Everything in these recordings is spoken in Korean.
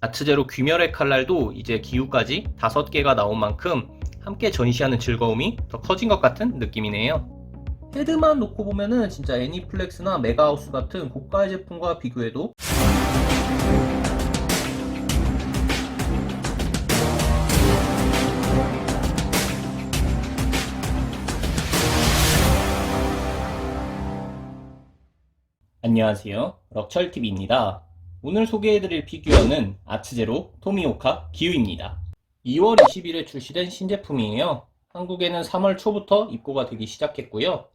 아트제로 귀멸의 칼날도 이제 기후까지 5개가 나온 만큼 함께 전시하는 즐거움이 더 커진 것 같은 느낌이네요. 헤드만 놓고 보면은 진짜 애니플렉스나 메가하우스 같은 고가의 제품과 비교해도 안녕하세요, 럭철TV입니다. 오늘 소개해드릴 피규어는 아트제로 토미오카 기후입니다. 2월 20일에 출시된 신제품이에요. 한국에는 3월 초부터 입고가 되기 시작했고요.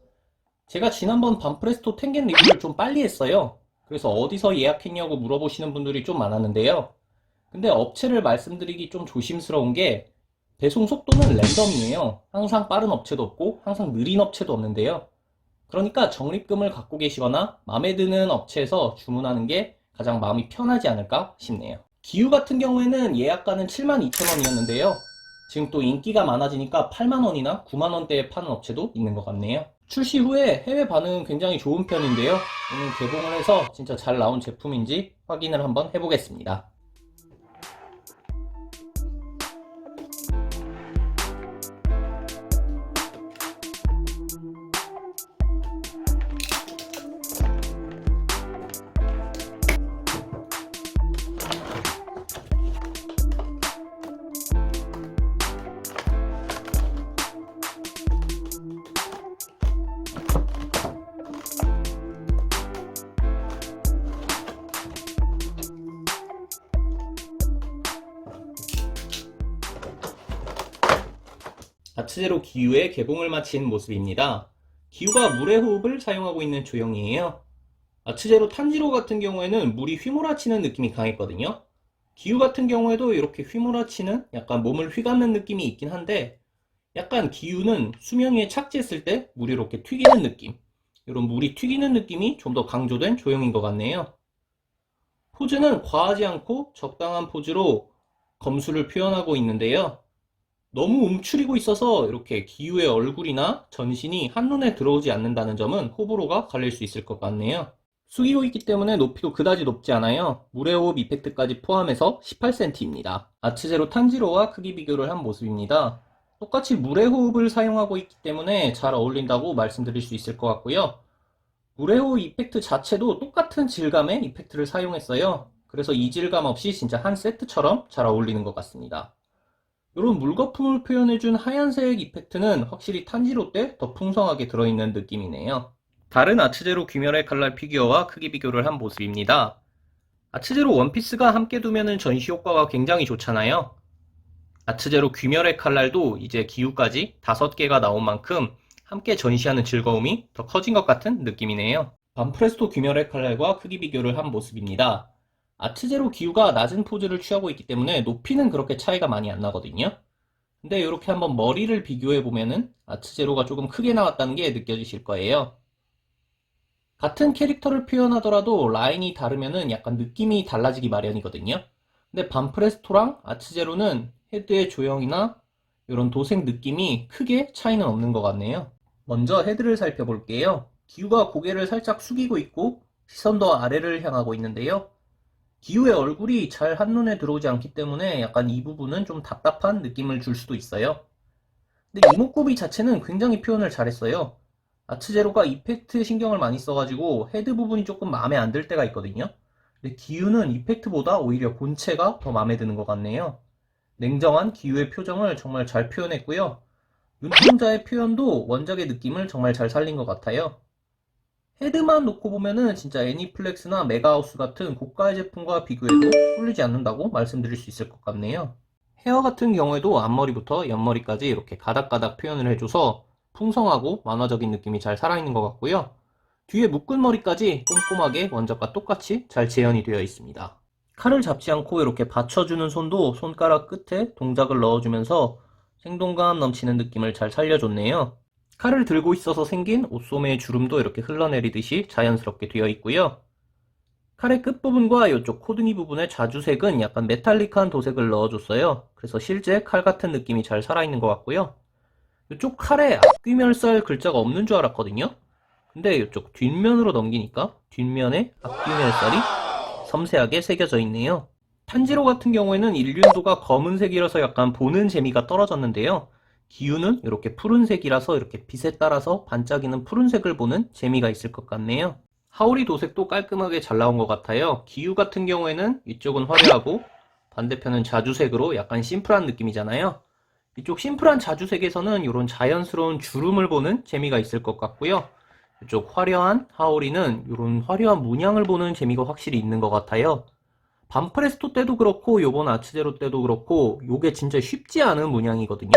제가 지난번 반프레스토 텐겐 리뷰를 좀 빨리 했어요. 그래서 어디서 예약했냐고 물어보시는 분들이 좀 많았는데요. 근데 업체를 말씀드리기 좀 조심스러운 게 배송 속도는 랜덤이에요. 항상 빠른 업체도 없고 항상 느린 업체도 없는데요. 그러니까 적립금을 갖고 계시거나 마음에 드는 업체에서 주문하는 게 가장 마음이 편하지 않을까 싶네요. 기후 같은 경우에는 예약가는 72,000원이었는데요. 지금 또 인기가 많아지니까 8만원이나 9만원대에 파는 업체도 있는 것 같네요. 출시 후에 해외 반응은 굉장히 좋은 편인데요. 오늘 개봉을 해서 진짜 잘 나온 제품인지 확인을 한번 해보겠습니다. 아트제로 기후의 개봉을 마친 모습입니다. 기후가 물의 호흡을 사용하고 있는 조형이에요. 아트제로 탄지로 같은 경우에는 물이 휘몰아치는 느낌이 강했거든요. 기후 같은 경우에도 이렇게 휘몰아치는 약간 몸을 휘감는 느낌이 있긴 한데 약간 기후는 수면 위에 착지했을 때 물이 이렇게 튀기는 느낌, 이런 물이 튀기는 느낌이 좀 더 강조된 조형인 것 같네요. 포즈는 과하지 않고 적당한 포즈로 검수를 표현하고 있는데요. 너무 움츠리고 있어서 이렇게 기후의 얼굴이나 전신이 한눈에 들어오지 않는다는 점은 호불호가 갈릴 수 있을 것 같네요. 숙이고 있기 때문에 높이도 그다지 높지 않아요. 물의 호흡 이펙트까지 포함해서 18cm입니다. 아트제로 탄지로와 크기 비교를 한 모습입니다. 똑같이 물의 호흡을 사용하고 있기 때문에 잘 어울린다고 말씀드릴 수 있을 것 같고요. 물의 호흡 이펙트 자체도 똑같은 질감의 이펙트를 사용했어요. 그래서 이질감 없이 진짜 한 세트처럼 잘 어울리는 것 같습니다. 이런 물거품을 표현해준 하얀색 이펙트는 확실히 탄지로 때 더 풍성하게 들어있는 느낌이네요. 다른 아트제로 귀멸의 칼날 피규어와 크기 비교를 한 모습입니다. 아트제로 원피스가 함께 두면은 전시 효과가 굉장히 좋잖아요. 아트제로 귀멸의 칼날도 이제 기후까지 5개가 나온 만큼 함께 전시하는 즐거움이 더 커진 것 같은 느낌이네요. 반프레스토 귀멸의 칼날과 크기 비교를 한 모습입니다. 아트제로 기후가 낮은 포즈를 취하고 있기 때문에 높이는 그렇게 차이가 많이 안 나거든요. 근데 이렇게 한번 머리를 비교해 보면은 아트제로가 조금 크게 나왔다는 게 느껴지실 거예요. 같은 캐릭터를 표현하더라도 라인이 다르면은 약간 느낌이 달라지기 마련이거든요. 근데 반프레스토랑 아트제로는 헤드의 조형이나 이런 도색 느낌이 크게 차이는 없는 것 같네요. 먼저 헤드를 살펴볼게요. 기후가 고개를 살짝 숙이고 있고 시선도 아래를 향하고 있는데요. 기후의 얼굴이 잘 한눈에 들어오지 않기 때문에 약간 이 부분은 좀 답답한 느낌을 줄 수도 있어요. 근데 이목구비 자체는 굉장히 표현을 잘했어요. 아트제로가 이펙트 신경을 많이 써가지고 헤드 부분이 조금 마음에 안 들 때가 있거든요. 근데 기후는 이펙트보다 오히려 본체가 더 마음에 드는 것 같네요. 냉정한 기후의 표정을 정말 잘 표현했고요. 눈동자의 표현도 원작의 느낌을 정말 잘 살린 것 같아요. 헤드만 놓고 보면은 진짜 애니플렉스나 메가하우스 같은 고가의 제품과 비교해도 꿀리지 않는다고 말씀드릴 수 있을 것 같네요. 헤어 같은 경우에도 앞머리부터 옆머리까지 이렇게 가닥가닥 표현을 해줘서 풍성하고 만화적인 느낌이 잘 살아있는 것 같고요. 뒤에 묶은 머리까지 꼼꼼하게 원작과 똑같이 잘 재현이 되어 있습니다. 칼을 잡지 않고 이렇게 받쳐주는 손도 손가락 끝에 동작을 넣어주면서 생동감 넘치는 느낌을 잘 살려줬네요. 칼을 들고 있어서 생긴 옷소매의 주름도 이렇게 흘러내리듯이 자연스럽게 되어 있고요. 칼의 끝부분과 이쪽 코등이 부분의 자주색은 약간 메탈릭한 도색을 넣어줬어요. 그래서 실제 칼 같은 느낌이 잘 살아있는 것 같고요. 이쪽 칼에 악귀멸살 글자가 없는 줄 알았거든요. 근데 이쪽 뒷면으로 넘기니까 뒷면에 악귀멸살이 섬세하게 새겨져 있네요. 탄지로 같은 경우에는 일륜도가 검은색이라서 약간 보는 재미가 떨어졌는데요. 기우는 이렇게 푸른색이라서 이렇게 빛에 따라서 반짝이는 푸른색을 보는 재미가 있을 것 같네요. 하오리 도색도 깔끔하게 잘 나온 것 같아요. 기우 같은 경우에는 이쪽은 화려하고 반대편은 자주색으로 약간 심플한 느낌이잖아요. 이쪽 심플한 자주색에서는 이런 자연스러운 주름을 보는 재미가 있을 것 같고요. 이쪽 화려한 하오리는 이런 화려한 문양을 보는 재미가 확실히 있는 것 같아요. 반프레스토 때도 그렇고 요번 아츠제로 때도 그렇고 요게 진짜 쉽지 않은 문양이거든요.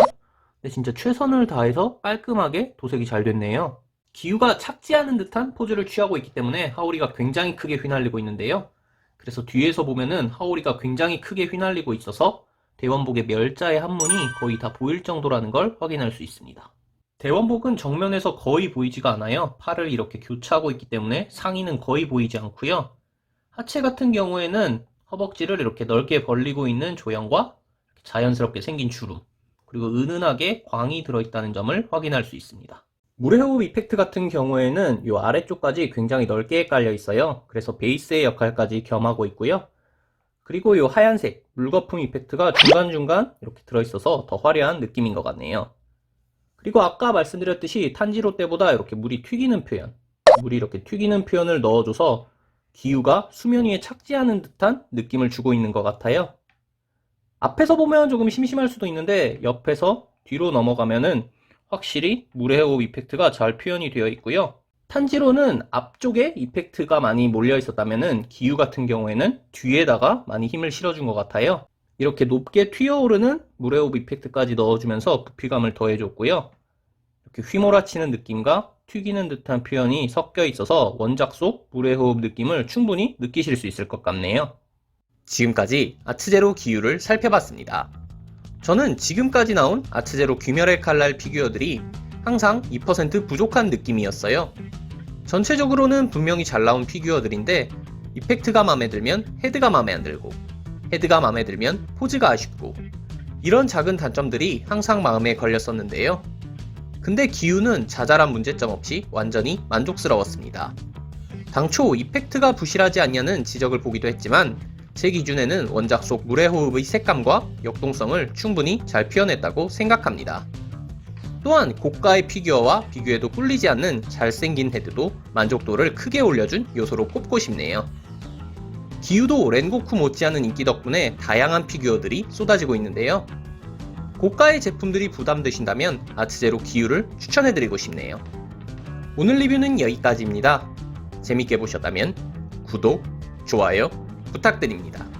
근데 진짜 최선을 다해서 깔끔하게 도색이 잘 됐네요. 기우가 착지 않은 듯한 포즈를 취하고 있기 때문에 하오리가 굉장히 크게 휘날리고 있는데요. 그래서 뒤에서 보면은 하오리가 굉장히 크게 휘날리고 있어서 대원복의 멸자의 한문이 거의 다 보일 정도라는 걸 확인할 수 있습니다. 대원복은 정면에서 거의 보이지가 않아요. 팔을 이렇게 교차하고 있기 때문에 상의는 거의 보이지 않고요. 하체 같은 경우에는 허벅지를 이렇게 넓게 벌리고 있는 조형과 자연스럽게 생긴 주름, 그리고 은은하게 광이 들어있다는 점을 확인할 수 있습니다. 물의 호흡 이펙트 같은 경우에는 이 아래쪽까지 굉장히 넓게 깔려 있어요. 그래서 베이스의 역할까지 겸하고 있고요. 그리고 이 하얀색 물거품 이펙트가 중간중간 이렇게 들어있어서 더 화려한 느낌인 것 같네요. 그리고 아까 말씀드렸듯이 탄지로 때보다 이렇게 물이 튀기는 표현, 물이 이렇게 튀기는 표현을 넣어줘서 기우가 수면 위에 착지하는 듯한 느낌을 주고 있는 것 같아요. 앞에서 보면 조금 심심할 수도 있는데 옆에서 뒤로 넘어가면은 확실히 물의 호흡 이펙트가 잘 표현이 되어 있고요. 탄지로는 앞쪽에 이펙트가 많이 몰려 있었다면은 기우 같은 경우에는 뒤에다가 많이 힘을 실어준 것 같아요. 이렇게 높게 튀어오르는 물의 호흡 이펙트까지 넣어주면서 부피감을 더해줬고요. 이렇게 휘몰아치는 느낌과 튀기는 듯한 표현이 섞여 있어서 원작 속 물의 호흡 느낌을 충분히 느끼실 수 있을 것 같네요. 지금까지 아츠제로 기우를 살펴봤습니다. 저는 지금까지 나온 아츠제로 귀멸의 칼날 피규어들이 항상 2% 부족한 느낌이었어요. 전체적으로는 분명히 잘 나온 피규어들인데 이펙트가 마음에 들면 헤드가 마음에 안 들고, 헤드가 마음에 들면 포즈가 아쉽고, 이런 작은 단점들이 항상 마음에 걸렸었는데요. 근데 기우는 자잘한 문제점 없이 완전히 만족스러웠습니다. 당초 이펙트가 부실하지 않냐는 지적을 보기도 했지만 제 기준에는 원작 속 물의 호흡의 색감과 역동성을 충분히 잘 표현했다고 생각합니다. 또한 고가의 피규어와 비교해도 꿀리지 않는 잘생긴 헤드도 만족도를 크게 올려준 요소로 꼽고 싶네요. 기우도 렌고쿠 못지않은 인기 덕분에 다양한 피규어들이 쏟아지고 있는데요. 고가의 제품들이 부담되신다면 아츠제로 기우를 추천해드리고 싶네요. 오늘 리뷰는 여기까지입니다. 재밌게 보셨다면 구독, 좋아요 부탁드립니다.